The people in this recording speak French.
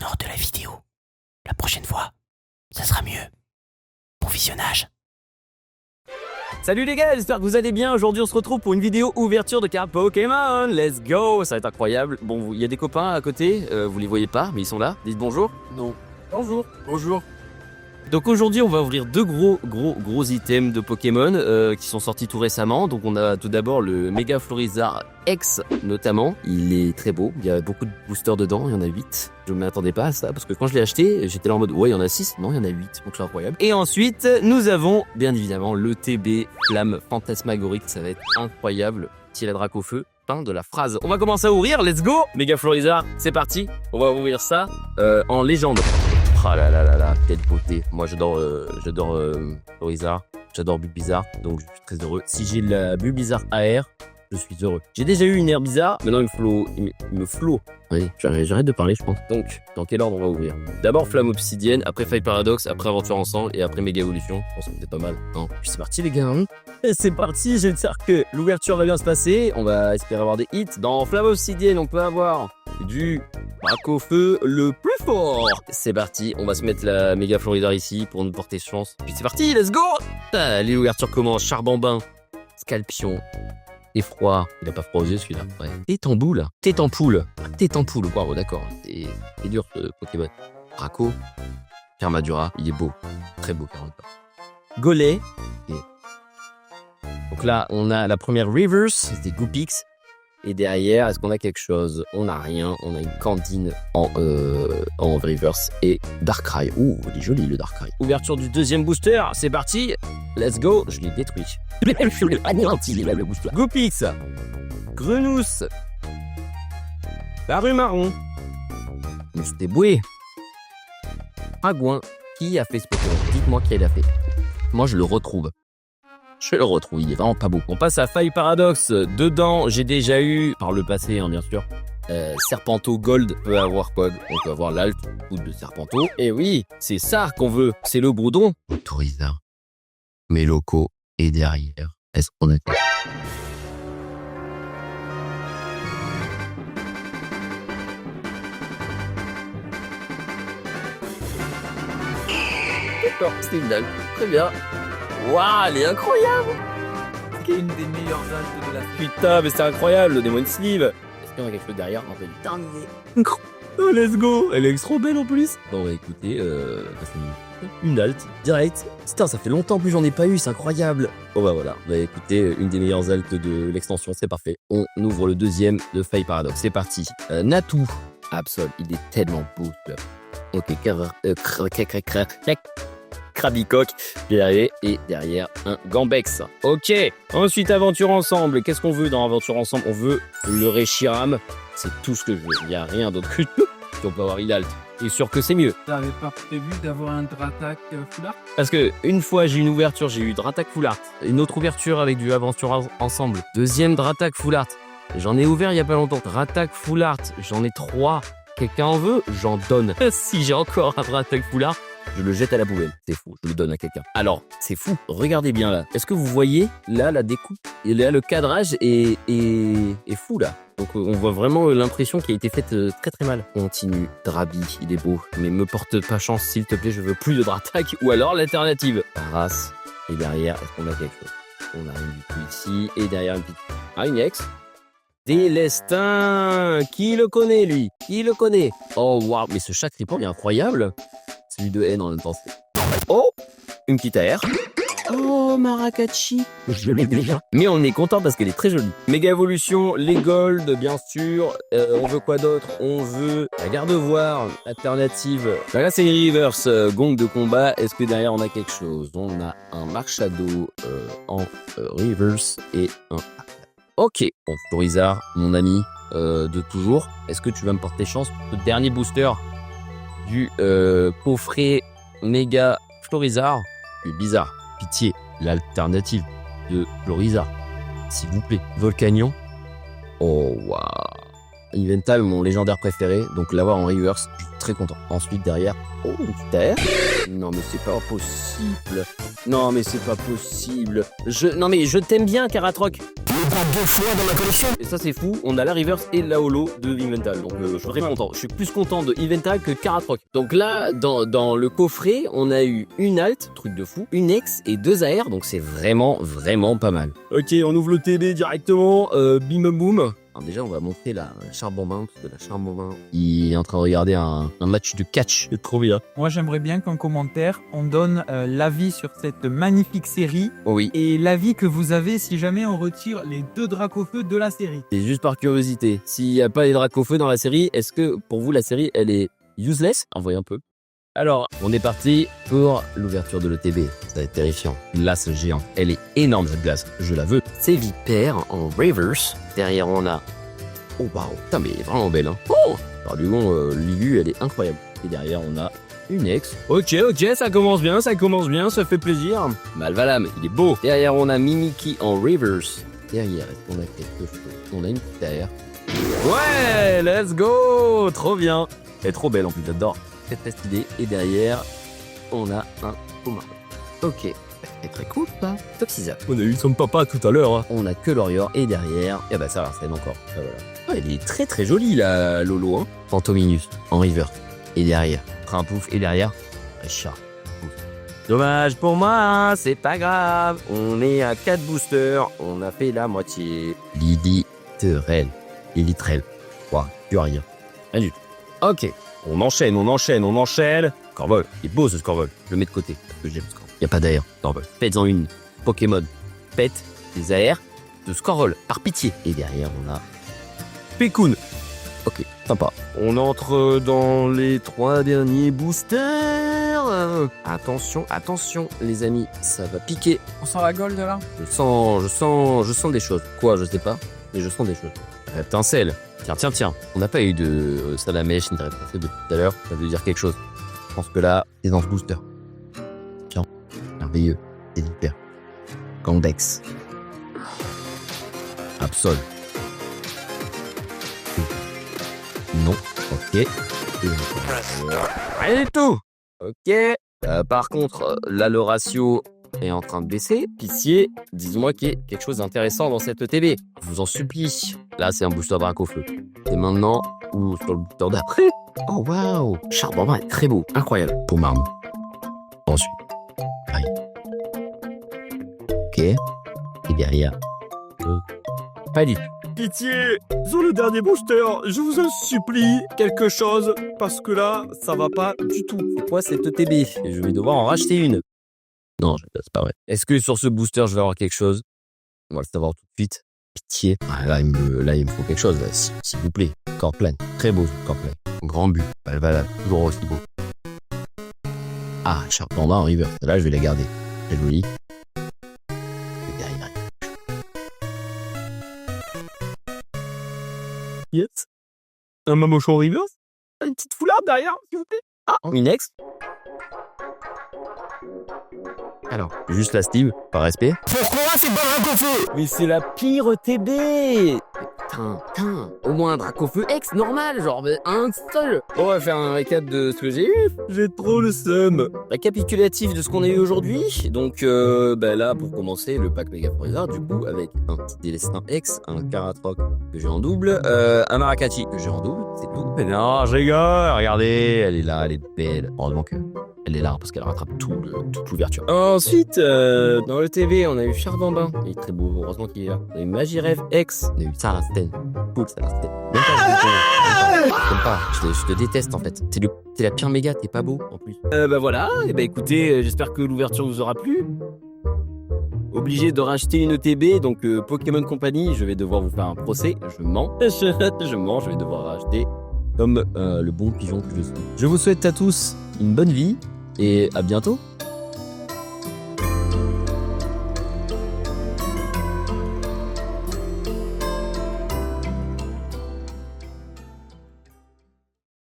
hors de la vidéo. La prochaine fois, ça sera mieux. Bon visionnage. Salut les gars, j'espère que vous allez bien. Aujourd'hui on se retrouve pour une vidéo ouverture de cartes Pokémon. Let's go, ça va être incroyable. Bon, il y a des copains à côté, vous les voyez pas, mais ils sont là. Dites bonjour. Non. Bonjour. Bonjour. Donc aujourd'hui on va ouvrir deux gros items de Pokémon qui sont sortis tout récemment. Donc on a tout d'abord le Mega Florizarre X notamment. Il est très beau, il y a beaucoup de boosters dedans, il y en a 8. Je ne m'attendais pas à ça parce que quand je l'ai acheté, j'étais là en mode ouais il y en a 6, non il y en a 8, donc c'est incroyable. Et ensuite nous avons bien évidemment le TB Flamme Fantasmagorique, ça va être incroyable. Si la drac au feu, fin de la phrase. On va commencer à ouvrir, let's go. Mega Florizarre, c'est parti. On va ouvrir ça en légende. Ah là là là là, quelle beauté. Moi j'adore Florizarre, j'adore Bulbizarre, donc je suis très heureux. Si j'ai la Bulbizarre AR, je suis heureux. J'ai déjà eu une air bizarre, maintenant il me flot. Oui, j'arrête de parler je pense. Donc, dans quel ordre on va ouvrir? D'abord Flamme Obsidienne, après Faille Paradoxe, après Aventure Ensemble et après Méga Évolution. Je pense que c'est pas mal. Non. Puis c'est parti les gars. Hein. Et c'est parti, j'espère que l'ouverture va bien se passer. On va espérer avoir des hits. Dans Flamme Obsidienne, on peut avoir du braque au feu le plus fort. C'est parti, on va se mettre la Méga Florizarre ici pour nous porter chance. Puis c'est parti, let's go. Allez, l'ouverture commence. Charbambin, Scalpion. Effroi, il a pas froid aux yeux celui-là. Ouais. Tétamboule, Tétampoule, Tétampoule. Waouh, d'accord. C'est dur ce Pokémon. Braco, Permadura, il est beau, très beau Permadura. Gollet. Okay. Donc là, on a la première Reverse, c'est Goopix. Et derrière, est-ce qu'on a quelque chose? On n'a rien. On a une Candine en reverse et Darkrai. Ouh, il est joli le Darkrai. Ouverture du deuxième booster, c'est parti. Let's go. Je l'ai détruit. Goopix, Grenousse, Baru Marron, Moustéboué, Ragouin. Qui a fait ce Pokémon? Dites-moi qui l'a fait. Moi, je le retrouve. Je le retrouve, il est vraiment pas beau. On passe à Faille Paradoxe. Dedans, j'ai déjà eu, par le passé, hein, bien sûr, Serpento Gold. On peut avoir quoi? On peut avoir l'alt ou de Serpento. Et oui, c'est ça qu'on veut. C'est le Broudon. Autorisard, Méloco et derrière. Est-ce qu'on a quoi? D'accord, c'est une dalle. Très bien. Waouh, elle est incroyable! C'est une des meilleures altes de la Putain, mais c'est incroyable, le Demon Sleeve! Est-ce qu'il y a quelque chose derrière? On va lui terminer. Oh, let's go! Elle est trop belle en plus! Bon, bah écoutez, une alt, direct. Putain, ça fait longtemps que j'en ai pas eu, c'est incroyable! Bon, bah voilà, bah écoutez, une des meilleures altes de l'extension, c'est parfait. On ouvre le deuxième de Faille Paradoxe, c'est parti. Natu, Absol, il est tellement beau, celui-là. Ok, Krabicoque, et derrière un Gambex. Ok, ensuite Aventure Ensemble. Qu'est-ce qu'on veut dans Aventure Ensemble? On veut le Reshiram. C'est tout ce que je veux. Il n'y a rien d'autre que tout. On peut avoir Ilalt. Et sûr que c'est mieux. T'avais pas prévu d'avoir un Dratak Full Art? Parce que une fois j'ai eu une ouverture, j'ai eu Dratak Full Art. Une autre ouverture avec du Aventure Ensemble. Deuxième Dratak Full Art. J'en ai ouvert il y a pas longtemps. Dratak Full Art. J'en ai 3. Quelqu'un en veut? J'en donne. Si j'ai encore un Dratak Full Art, je le jette à la poubelle. C'est fou, je le donne à quelqu'un. Alors, c'est fou. Regardez bien là. Est-ce que vous voyez là la découpe? Et là, le cadrage est fou là. Donc on voit vraiment l'impression qui a été faite très très mal. On continue. Drabi, il est beau. Mais me porte pas chance s'il te plaît, je veux plus de Dratak. Ou alors l'alternative. Paras. Et derrière, est-ce qu'on a quelque chose? On a rien du tout ici. Et derrière une petite... Ah, une ex. Délestin. Qui le connaît lui? Qui le connaît? Oh waouh, mais ce chat cripant il est incroyable. Celui de haine en même temps. Oh, une petite AR. Oh, Maracatchi. Mais on est content parce qu'elle est très jolie. Méga évolution, les gold, bien sûr. On veut quoi d'autre? On veut la garde-voir, alternative. Là, c'est une reverse, gong de combat. Est-ce que derrière, on a quelque chose? On a un Marshado en reverse et un... Ok. Bon, Florizarre, mon ami de toujours. Est-ce que tu vas me porter chance pour le dernier booster du coffret Méga Florizarre? C'est bizarre. Pitié, l'alternative de Florizarre. S'il vous plaît. Volcanion. Oh, waouh. Invental, mon légendaire préféré, donc l'avoir en reverse, je suis très content. Ensuite, derrière, oh, une petite AR. Non, mais c'est pas possible. Non, mais c'est pas possible. Non, mais je t'aime bien, Karatroc. Deux fois dans ma collection. Et ça, c'est fou. On a la reverse et la holo de Invental. Donc, je suis très content. Je suis plus content de Invental que Karatroc. Donc là, dans le coffret, on a eu une alt, truc de fou, une ex et 2 AR. Donc, c'est vraiment, vraiment pas mal. Ok, on ouvre le TB directement. Bim boum. Alors déjà, on va montrer la Charbonbin, parce que la Charbonbin, il est en train de regarder un match de catch. C'est trop bien. Moi, j'aimerais bien qu'en commentaire, on donne l'avis sur cette magnifique série Oh oui. et l'avis que vous avez si jamais on retire les 2 Dracofeu de la série. C'est juste par curiosité. S'il n'y a pas les Dracofeu dans la série, est-ce que pour vous, la série, elle est useless? Envoyez un peu. Alors, on est parti pour l'ouverture de l'ETB. Ça va être terrifiant. Glace géante. Elle est énorme, cette glace. Je la veux. C'est Vipère en reverse. Derrière, on a... Oh, waouh. Putain, mais elle est vraiment belle, hein. Oh. Alors, du coup, Lilu, elle est incroyable. Et derrière, on a une ex. Ok, ça commence bien, ça fait plaisir. Malvalam, il est beau. Derrière, on a Mimiki en reverse. Derrière, est-ce qu'on a quelque chose? On a une petite AR. Ouais, let's go. Trop bien. Elle est trop belle, en plus, j'adore. Très stylé. Et derrière, on a un commun. Ok. C'est très cool, ça. Toxiza. On a eu son papa tout à l'heure. Hein. On a que l'Orior. Et derrière, et bah ça va, c'est encore. Ah, voilà. Oh, elle est très très jolie, la Lolo. Hein. Fantominus en river. Et derrière, Trimpouf. Et derrière, Richard. Dommage pour moi, hein, c'est pas grave. On est à 4 boosters. On a fait la moitié. Lilitrel. Ouah, tu as rien. Rien du tout. Ok. On enchaîne. Scorvol, il est beau ce Scorvol. Je le mets de côté, parce que j'aime Scorvol. Il n'y a pas d'air, Scorvol. Faites-en une. Pokémon. Pète des AR de Scorvol, par pitié. Et derrière, on a Pekoun. Ok, sympa. On entre dans les 3 derniers boosters. Attention, les amis, ça va piquer. On sent la gold là? Je sens des choses. Quoi, je sais pas, mais je sens des choses. Reptincelle. Tiens. On n'a pas eu de Salamèche ni de Reptincelle depuis tout à l'heure. Ça veut dire quelque chose. Je pense que là, c'est dans ce booster. Tiens, merveilleux. C'est hyper. Gandex. Absol. Non. Ok. Rien du tout. Ok. Par contre, là, le ratio est en train de baisser. Pitié, dis-moi qu'il y a quelque chose d'intéressant dans cette ETB. Je vous en supplie. Là, c'est un booster Dracofeu. C'est maintenant ou sur le booster d'après. Oh, waouh. Charbonbin est très beau. Incroyable. Pomarne. Ensuite. Pareil. Ok. Et derrière. Pas du tout. Pitié, sur le dernier booster, je vous en supplie, quelque chose, parce que là, ça va pas du tout. C'est quoi cette ETB? Et je vais devoir en racheter une. Non, c'est pas vrai. Est-ce que sur ce booster, je vais avoir quelque chose? On va le savoir tout de suite. Pitié. Ah, là, il me faut quelque chose, là, s'il vous plaît. Corps plein. Très beau, corps plein. Grand but. Voilà, toujours aussi beau. Ah, Charpanda en river. Là, je vais la garder. Très jolie. Et derrière. Yes. Un mamochon river. Une petite foularde derrière, s'il vous plaît. Ah, une ex. Alors, juste la Steve, par respect. Pourquoi c'est pas Dracofeu? Mais c'est la pire TB. Putain, au moins un Dracofeu X normal, genre un seul. On va faire un récap de ce que j'ai eu. J'ai trop le seum. Récapitulatif de ce qu'on a eu aujourd'hui. Donc là, pour commencer, le pack Mega Forza, du coup, avec un petit Délestin X, un Karatroc que j'ai en double, un Maracati que j'ai en double, c'est tout. Mais non, je rigole, regardez, elle est là, elle est belle. Heureusement que elle est là parce qu'elle rattrape toute l'ouverture. Ensuite, dans le TV, on a eu Charbonbin. Il est très beau, heureusement qu'il est là. On a eu Magirev X. On a eu Sarasten. Cool, Sarasten. Même pas, je te déteste en fait. T'es la pire méga, t'es pas beau en plus. Voilà, et écoutez, j'espère que l'ouverture vous aura plu. Obligé de racheter une ETB, donc Pokémon Company, je vais devoir vous faire un procès. Je mens, je vais devoir racheter comme le bon pigeon que je suis. Je vous souhaite à tous une bonne vie et à bientôt.